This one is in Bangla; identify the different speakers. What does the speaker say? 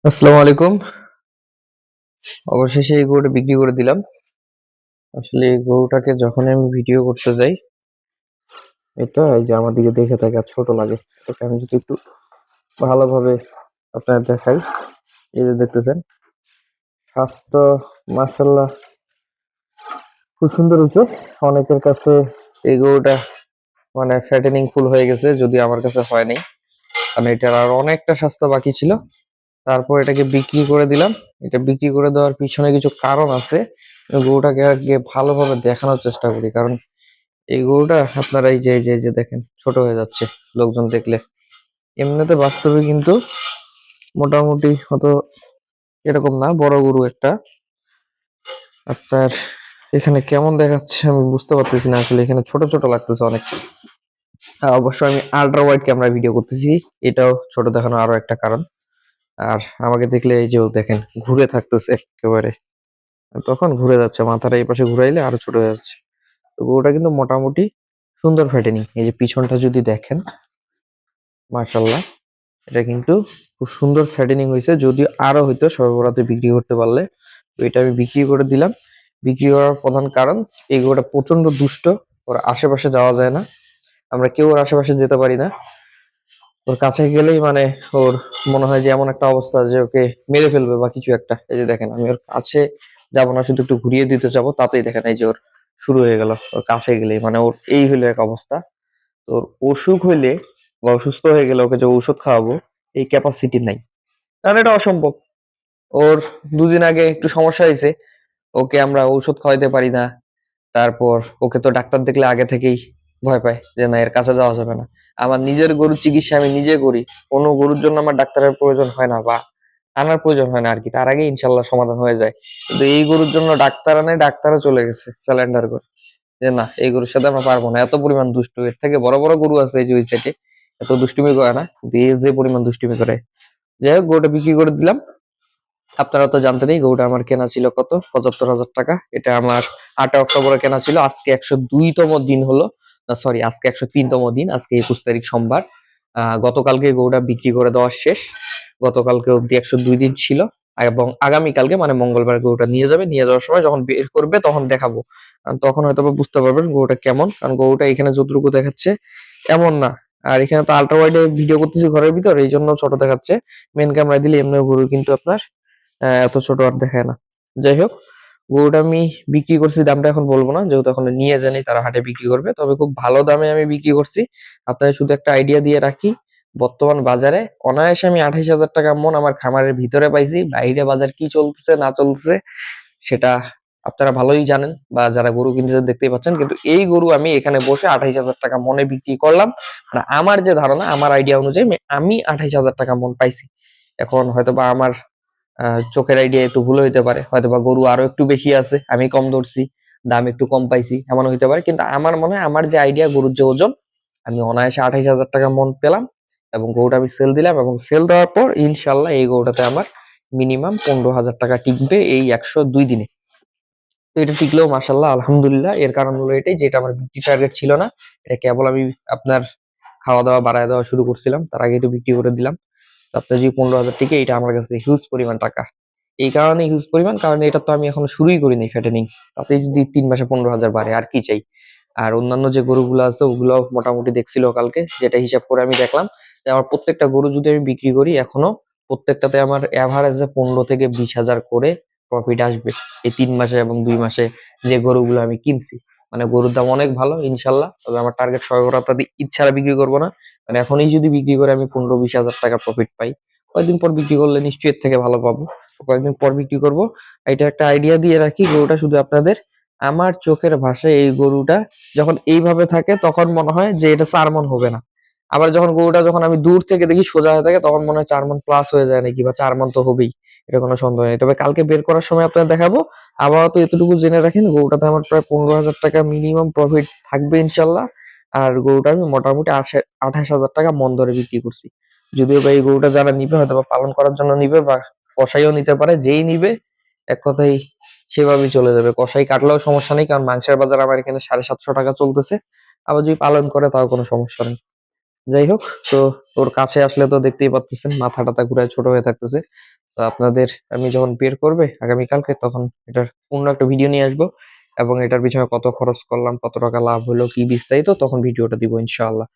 Speaker 1: আসসালামু আলাইকুম। অবশেষে এই গরুটা বিক্রি করে দিলাম। আসলে এই গরুটাকে যখন আমি ভিডিও করতে যাই, এটা এই যে আমার দিকে দেখে থাকে আর ছোট লাগে। এটাকে আমি যদি একটু ভালোভাবে আপনাদের দেখাই, এই যে দেখতেছেন, স্বাস্থ্য মাশাআল্লাহ খুব সুন্দর হইছে। অনেকের কাছে এই গরুটা মানে ফ্যাটেনিং ফুল হয়ে গেছে, যদিও আমার কাছে হয় নাই। কারণ এটার আর অনেকটা স্বাস্থ্য বাকি ছিল। তারপর এটাকে বিক্রি করে দিলাম। এটা বিক্রি করে দেওয়ার পিছনে কিছু কারণ আছে। গরুটাকে আগে ভালোভাবে দেখানোর চেষ্টা করি। কারণ এই গরুটা আপনারা এই যে দেখেন ছোট হয়ে যাচ্ছে লোকজন দেখলে। এমনিতে বাস্তবে কিন্তু মোটামুটি হয়তো এরকম না, বড় গরু একটা। আপনার এখানে কেমন দেখাচ্ছে আমি বুঝতে পারতেছি না, আসলে এখানে ছোট ছোট লাগতেছে অনেক। অবশ্য আমি আল্ট্রা ওয়াইড ক্যামেরা ভিডিও করতেছি, এটাও ছোট দেখানোর আরো একটা কারণ। আর আমাকে দেখলে এই যে দেখেন ঘুরে থাকতেছে একেবারে, তখন ঘুরে যাচ্ছে, মাথাটা এই পাশে ঘুরাইলে আরো ছোট হয়ে যাচ্ছে। তো গরুটা কিন্তু মোটামুটি সুন্দর ফ্যাটেনিং। এই যে পিছনটা যদি দেখেন, মাশাল্লাহ, এটা কিন্তু খুব সুন্দর ফ্যাটেনিং হয়েছে। যদিও আরো হইতো সবে বরাতে বিক্রি করতে পারলে। তো এটা আমি বিক্রি করে দিলাম। বিক্রি করার প্রধান কারণ, এই গরুটা প্রচন্ড দুষ্ট। ওর আশেপাশে যাওয়া যায় না, আমরা কেউ ওর আশেপাশে যেতে পারি না। ওর কাছে গেলেই মানে ওর মনে হয় যে এমন একটা অবস্থা যে ওকে মেরে ফেলবে বা কিছু একটা। এই যে দেখেন, আমি ওর কাছে যাবো না, শুধু একটু ঘুরিয়ে দিতে যাবো, তাতেই দেখেন এই যে ওর শুরু হয়ে গেল। ওর কাছে গেলেই মানে ওর এই হইলো এক অবস্থা। তো ওর অসুখ হইলে বা অসুস্থ হয়ে গেলে ওকে যে ঔষধ খাওয়াবো, এই ক্যাপাসিটি নাই। কারণ এটা অসম্ভব। ওর দুদিন আগে একটু সমস্যা হয়েছে, ওকে আমরা ঔষধ খাওয়াইতে পারি না। তারপর ওকে তো ডাক্তার দেখলে আগে থেকেই ভয় পায় যে না, এর কাছে যাওয়া যাবে না। আমার নিজের গরুর চিকিৎসা আমি নিজে করি, কোনো গরুর জন্য আমার ডাক্তারের প্রয়োজন হয় না বা আনার প্রয়োজন হয় না আর কি, তার আগে ইনশাল্লাহ সমাধান হয়ে যায়। কিন্তু এই গরুর জন্য ডাক্তার আনে, ডাক্তারও চলে গেছে স্যালেন্ডার করে যে না, এই গরুর সাথে আমরা পারবো না, এত পরিমাণ দুষ্টু। এর থেকে বড় বড় গরু আছে এই যে ওই সাইডে, এত দুষ্টুমি করে না, কিন্তু এই যে পরিমাণ দুষ্টুমি করে। যাই হোক, গরুটা বিক্রি করে দিলাম। আপনারা তো জানতেনই গরুটা আমার কেনা ছিল কত, ৭৫,০০০ টাকা। এটা আমার ৮ অক্টোবরে কেনা ছিল। আজকে ১০২তম দিন হলো, সরি, আজকে ১০৩তম দিন। আজকে ২১ তারিখ সোমবার। গতকালকে গরুটা বিক্রি করে দেওয়া শেষ। গতকালকে অব্দি ১০২ দিন ছিল। এবং আগামীকালকে মানে মঙ্গলবার গরুটা নিয়ে যাবে। নিয়ে যাওয়ার সময় যখন বের করবে তখন দেখাবো। কারণ তখন হয়তো বা বুঝতে পারবেন গরুটা কেমন। কারণ গরুটা এখানে যতটুকু দেখাচ্ছে এমন না। আর এখানে তো আল্ট্রা ওয়াইডে ভিডিও করতেছি ঘরের ভিতর, এই জন্য ছোট দেখাচ্ছে। মেন ক্যামেরা দিলে এমনি গরু কিন্তু আপনার এত ছোট আর দেখায় না। যাই হোক, গরুটা আমি বিক্রি করছি, দামটা এখন বলবো না, যেহেতু এখন নিয়ে যায়নি, তারা হাটে বিক্রি করবে। তবে খুব ভালো দামে আমি বিক্রি করছি। আপনাদের শুধু একটা আইডিয়া দিয়ে রাখি, বর্তমান বাজারে অনায়াসে আমি ২৮,০০০ টাকা মন আমার খামারের ভিতরে পাইছি। বাইরে বাজার কি চলতেছে না চলতেছে সেটা আপনারা ভালোই জানেন, বা যারা গরু কিনতে দেখতেই পাচ্ছেন। কিন্তু এই গরু আমি এখানে বসে ২৮,০০০ টাকা মনে বিক্রি করলাম। মানে আমার যে ধারণা, আমার আইডিয়া অনুযায়ী আমি ২৮,০০০ টাকা মন পাইছি। এখন হয়তোবা আমার চোখের আইডিয়া একটু ভুল হইতে পারে, হয়তোবা গরু আরো একটু বেশি আছে, আমি কম ধরছি, দাম একটু কম পাইছি, এমন হইতে পারে। কিন্তু আমার মনে হয় আমার যে আইডিয়া, গরুর যে ওজন, আমি অনায়াসে ২৮,০০০ টাকা মন পেলাম। এবং গরুটা আমি সেল দিলাম, এবং সেল দেওয়ার পর ইনশাল্লাহ এই গরুটাতে আমার মিনিমাম ১৫,০০০ টাকা টিকবে এই ১০২ দিনে। তো এটা টিকলেও মাসাল্লাহ আলহামদুলিল্লাহ। এর কারণ হলো এটাই যে এটা আমার বিক্রি টার্গেট ছিল না। এটা কেবল আমি আপনার খাওয়া দাওয়া বাড়ায় দেওয়া শুরু করছিলাম, তার আগে তো বিক্রি করে দিলাম। তো আপনার যে ১৫,০০০ টিকে, এটা আমার কাছে হিউজ পরিমাণ টাকা। এই কারণে হিউজ পরিমাণ, কারণ এটা তো আমি এখনো শুরুই করিনি ফ্যাটেনিং। তাতেই যদি ৩ মাসে ১৫,০০০ বাড়ে, আর কি চাই। আর অন্যান্য যে গরুগুলো আছে ওগুলো মোটামুটি দেখছিল কালকে, যেটা হিসাব করে আমি দেখলাম যে আমার প্রত্যেকটা গরু যদি আমি বিক্রি করি এখনো, প্রত্যেকটাতে আমার এভারেজে ১৫ থেকে ২০,০০০ করে প্রফিট আসবে এই ৩ মাসে এবং ২ মাসে, যে গরুগুলো আমি কিনছি। মানে গরুর দাম অনেক ভালো ইনশাল্লাহ। তবে আমার টার্গেট সবে বরাত ঈদ ছাড়া বিক্রি করবো না। মানে এখনই যদি বিক্রি করে আমি ১৫-২০ হাজার টাকা প্রফিট পাই, কয়েকদিন পর বিক্রি করলে নিশ্চয়ই এর থেকে ভালো পাবো। তো কয়েকদিন পর বিক্রি করব। এটা একটা আইডিয়া দিয়ে রাখি, গরুটা শুধু আপনাদের, আমার চোখের ভাষায় এই গরুটা যখন এইভাবে থাকে তখন মনে হয় যে এটা ৪ মণ হবে না। আবার যখন গরুটা যখন আমি দূর থেকে দেখি সোজা হয়ে থাকে, তখন মনে হয় ৪ মণ প্লাস হয়ে যায় নাকি, বা ৪ মণ তো হবেই। এটা কোনো সন্দেহ নেই। তবে কালকে বের করার সময় আপনাদের দেখাবো। আপাতত এতটুকু জেনে রাখেন, গরুটাতে আমার প্রায় ১৫,০০০ টাকা মিনিমাম প্রফিট থাকবে ইনশাল্লাহ। আর গরুটা আমি মোটামুটি ২৮,০০০ টাকা মন ধরে বিক্রি করছি। যদিও বা এই গরুটা যারা নিবে হয়তো বা পালন করার জন্য নিবে, বা কসাইও নিতে পারে, যেই নিবে এক কথাই সেভাবেই চলে যাবে। কসাই কাটলেও সমস্যা নেই, কারণ মাংসের বাজার আমার এখানে ৭৫০ টাকা চলতেছে। আবার যদি পালন করে তাও কোনো সমস্যা নেই। যাই হোক, তো ওর কাছে আসলে তো দেখতেই পাচ্তেছেন মাথা টাথা ঘুরায় ছোট হয়ে থাকতেছে। তো আপনাদের আমি যখন বের করবে আগামীকালকে, তখন এটার পূর্ণ একটা ভিডিও নিয়ে আসবো এবং এটার পিছনে কত খরচ করলাম, কত টাকা লাভ হলো, কি বিস্তারিত তখন ভিডিওটা দিব ইনশাআল্লাহ।